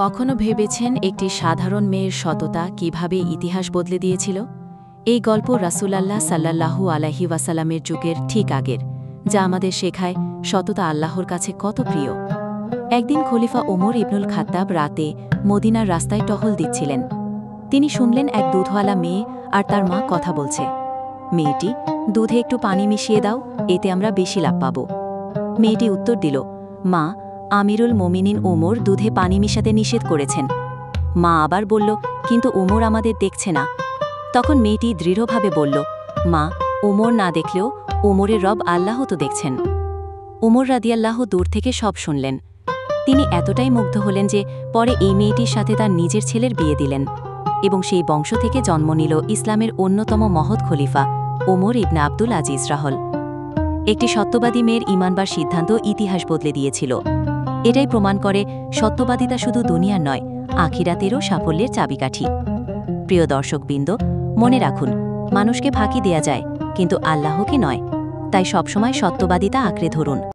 কখনো ভেবেছেন একটি সাধারণ মেয়ের সততা কিভাবে ইতিহাস বদলে দিয়েছিল? এই গল্প রাসূলুল্লাহ সাল্লাল্লাহু আলাইহি ওয়াসাল্লামের যুগের ঠিক আগের, যা আমাদের শেখায় সততা আল্লাহর কাছে কত প্রিয়। একদিন খলিফা ওমর ইবনুল খাত্তাব রাতে মদিনার রাস্তায় টহল দিচ্ছিলেন। তিনি শুনলেন এক দুধওয়ালা মেয়ে আর তার মা কথা বলছে। মেয়েটি, দুধে একটু পানি মিশিয়ে দাও, এতে আমরা বেশি লাভ পাব। মেয়েটি উত্তর দিল, মা, আমিরুল মোমিনিন ওমর দুধে পানি মিশাতে নিষেধ করেছেন। মা আবার বলল, কিন্তু ওমর আমাদের দেখছে না। তখন মেয়েটি দৃঢ়ভাবে বলল, মা, ওমর না দেখলেও ওমরের রব আল্লাহ তো দেখছেন। ওমর রাদিয়াল্লাহ দূর থেকে সব শুনলেন। তিনি এতটাই মুগ্ধ হলেন যে পরে এই মেয়েটির সাথে তার নিজের ছেলের বিয়ে দিলেন, এবং সেই বংশ থেকে জন্ম নিল ইসলামের অন্যতম মহৎ খলিফা ওমর ইবনে আব্দুল আজিজ রাহল। একটি সত্যবাদী মেয়ের ঈমানবার সিদ্ধান্ত ইতিহাস বদলে দিয়েছিল। এটাই প্রমাণ করে সত্যবাদিতা শুধু দুনিয়ার নয়, আখিরাতেরও সাফল্যের চাবিকাঠি। প্রিয় দর্শকবৃন্দ, মনে রাখুন, মানুষকে ফাঁকি দেয়া যায়, কিন্তু আল্লাহকে নয়। তাই সবসময় সত্যবাদিতা আঁকড়ে ধরুন।